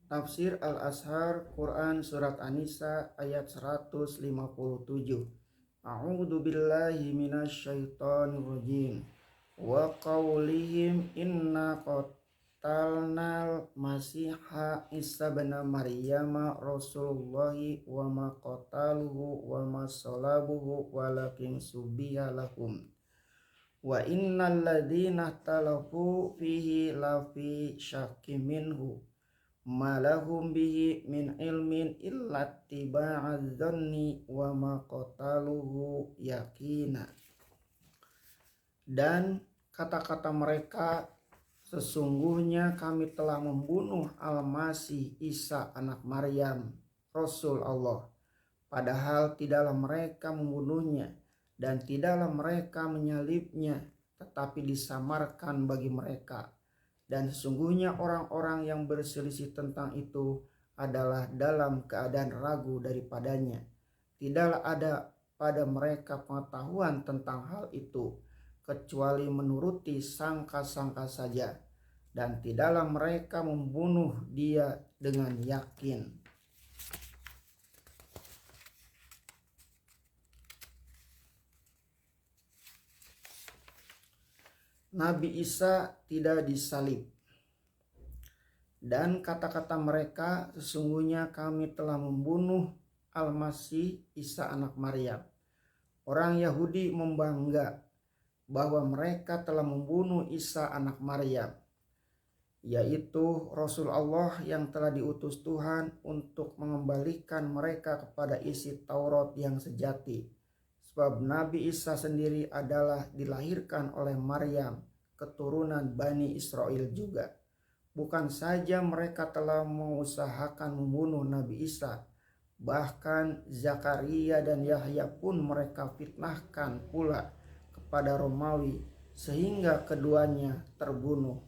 Tafsir Al-Azhar Quran Surat An-Nisa ayat 157. A'udzu billahi minasyaitonir rajim. Wa qaulihim inna qatalnal masiha Isa bin Maryam Rasulullahi wa ma qataluhu wa ma salabuhu walakin subiha lahum. Wa innal ladzina talafu fihi lafi syakkim minhu malahum bihi min ilmin illa tiba'adz dzanni wa ma qataluhu yakina. Dan kata-kata mereka, sesungguhnya kami telah membunuh Al-Masih Isa anak Maryam, Rasul Allah, padahal tidaklah mereka membunuhnya dan tidaklah mereka menyalibnya, tetapi disamarkan bagi mereka. Dan sesungguhnya orang-orang yang berselisih tentang itu adalah dalam keadaan ragu daripadanya. Tidaklah ada pada mereka pengetahuan tentang hal itu, kecuali menuruti sangka-sangka saja. Dan tidaklah mereka membunuh dia dengan yakin. Nabi Isa tidak disalib. Dan kata-kata mereka, sesungguhnya kami telah membunuh Al-Masih Isa anak Maryam. Orang Yahudi membangga bahwa mereka telah membunuh Isa anak Maryam, yaitu Rasul Allah yang telah diutus Tuhan untuk mengembalikan mereka kepada isi Taurat yang sejati. Sebab Nabi Isa sendiri adalah dilahirkan oleh Maryam, keturunan Bani Israel juga. Bukan saja mereka telah mengusahakan membunuh Nabi Isa, bahkan Zakaria dan Yahya pun mereka fitnahkan pula kepada Romawi sehingga keduanya terbunuh.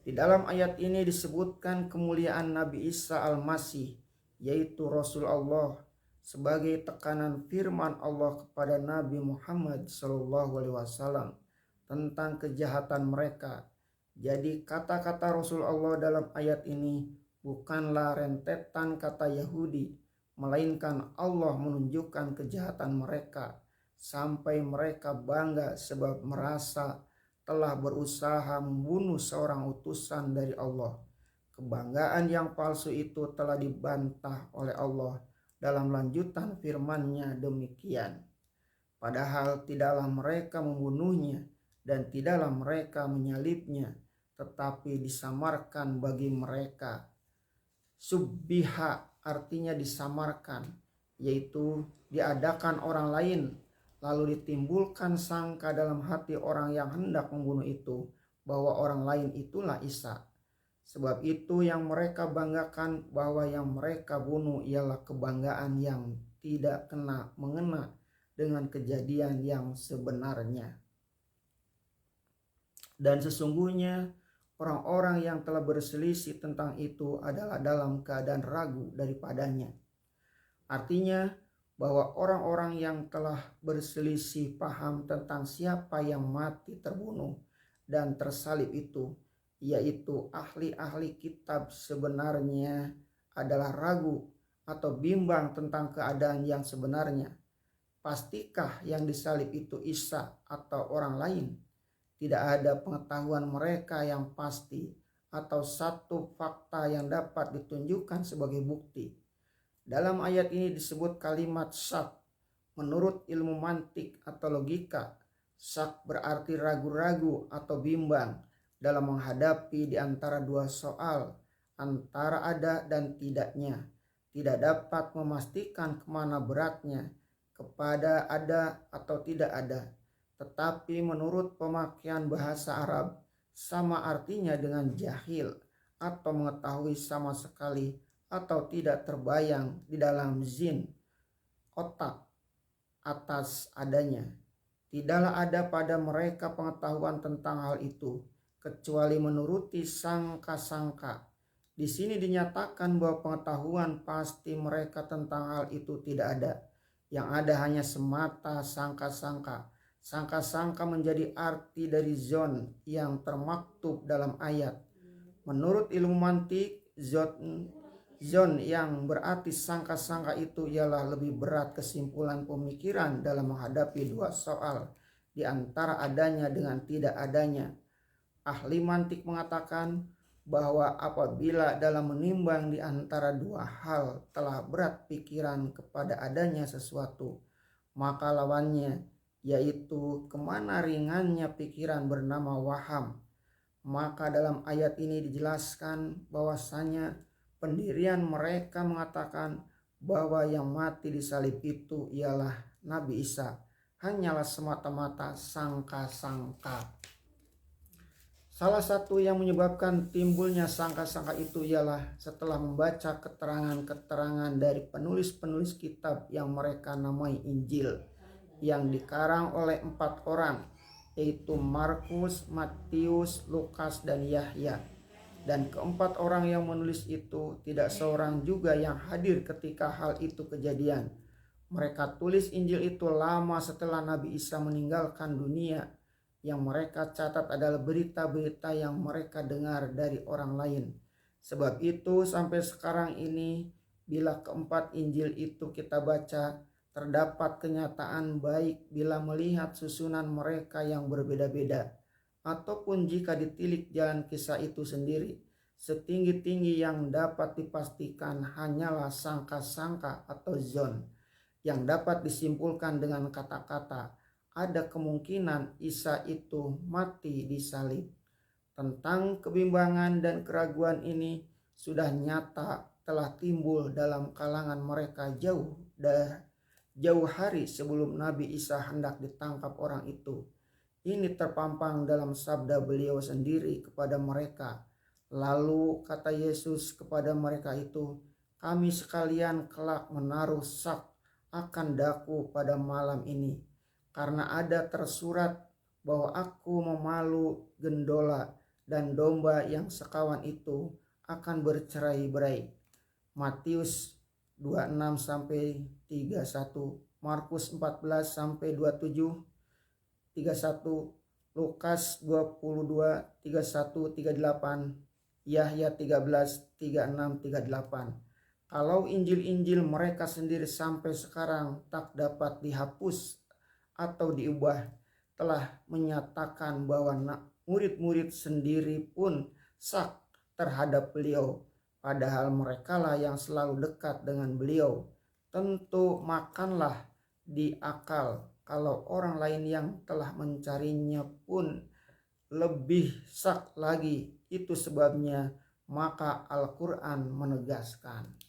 Di dalam ayat ini disebutkan kemuliaan Nabi Isa Al-Masih, yaitu Rasul Allah, sebagai tekanan firman Allah kepada Nabi Muhammad SAW tentang kejahatan mereka. Jadi kata-kata Rasul Allah dalam ayat ini bukanlah rentetan kata Yahudi, melainkan Allah menunjukkan kejahatan mereka sampai mereka bangga sebab merasa telah berusaha membunuh seorang utusan dari Allah. Kebanggaan yang palsu itu telah dibantah oleh Allah dalam lanjutan firman-Nya demikian. Padahal tidaklah mereka membunuhnya dan tidaklah mereka menyalibnya, tetapi disamarkan bagi mereka. Subbiha artinya disamarkan, yaitu diadakan orang lain, lalu ditimbulkan sangka dalam hati orang yang hendak membunuh itu bahwa orang lain itulah Isa. Sebab itu yang mereka banggakan bahwa yang mereka bunuh ialah kebanggaan yang tidak mengena dengan kejadian yang sebenarnya. Dan sesungguhnya orang-orang yang telah berselisih tentang itu adalah dalam keadaan ragu daripadanya. Artinya bahwa orang-orang yang telah berselisih paham tentang siapa yang mati terbunuh dan tersalib itu, yaitu ahli-ahli kitab, sebenarnya adalah ragu atau bimbang tentang keadaan yang sebenarnya. Pastikah yang disalib itu Isa atau orang lain? Tidak ada pengetahuan mereka yang pasti atau satu fakta yang dapat ditunjukkan sebagai bukti. Dalam ayat ini disebut kalimat syak. Menurut ilmu mantik atau logika, syak berarti ragu-ragu atau bimbang dalam menghadapi di antara dua soal, antara ada dan tidaknya. Tidak dapat memastikan kemana beratnya, kepada ada atau tidak ada. Tetapi menurut pemakaian bahasa Arab, sama artinya dengan jahil atau mengetahui sama sekali atau tidak terbayang di dalam zin, otak, atas adanya. Tidaklah ada pada mereka pengetahuan tentang hal itu, kecuali menuruti sangka-sangka. Di sini dinyatakan bahwa pengetahuan pasti mereka tentang hal itu tidak ada. Yang ada hanya semata sangka-sangka. Sangka-sangka menjadi arti dari zon yang termaktub dalam ayat. Menurut ilmu mantik, zon yang berarti sangka-sangka itu ialah lebih berat kesimpulan pemikiran dalam menghadapi dua soal di antara adanya dengan tidak adanya. Ahli mantik mengatakan bahwa apabila dalam menimbang di antara dua hal telah berat pikiran kepada adanya sesuatu, maka lawannya yaitu kemana ringannya pikiran bernama waham. Maka dalam ayat ini dijelaskan bahwasanya pendirian mereka mengatakan bahwa yang mati di salib itu ialah Nabi Isa hanyalah semata-mata sangka-sangka. Salah satu yang menyebabkan timbulnya sangka-sangka itu ialah setelah membaca keterangan-keterangan dari penulis-penulis kitab yang mereka namai Injil yang dikarang oleh 4 orang, yaitu Markus, Matius, Lukas, dan Yahya. Dan keempat orang yang menulis itu tidak seorang juga yang hadir ketika hal itu kejadian. Mereka tulis Injil itu lama setelah Nabi Isa meninggalkan dunia. Yang mereka catat adalah berita-berita yang mereka dengar dari orang lain. Sebab itu sampai sekarang ini bila keempat Injil itu kita baca, terdapat kenyataan baik bila melihat susunan mereka yang berbeda-beda, ataupun jika ditilik jalan kisah itu sendiri. Setinggi-tinggi yang dapat dipastikan hanyalah sangka-sangka atau zon yang dapat disimpulkan dengan kata-kata ada kemungkinan Isa itu mati di salib. Tentang kebimbangan dan keraguan ini sudah nyata telah timbul dalam kalangan mereka jauh hari sebelum Nabi Isa hendak ditangkap orang itu. Ini terpampang dalam sabda beliau sendiri kepada mereka. Lalu kata Yesus kepada mereka itu, kami sekalian kelak menaruh sak akan daku pada malam ini. Karena ada tersurat bahwa aku memalu gendola dan domba yang sekawan itu akan bercerai-berai. Matius 26 sampai 31, Markus 14 sampai 27, 31, Lukas 22 31 38, Yahya 13 36 38. Kalau Injil-Injil mereka sendiri sampai sekarang tak dapat dihapus atau diubah, telah menyatakan bahwa murid-murid sendiri pun sak terhadap beliau, padahal merekalah yang selalu dekat dengan beliau. Tentu makanlah di akal kalau orang lain yang telah mencarinya pun lebih sak lagi. Itu sebabnya maka Al-Quran menegaskan.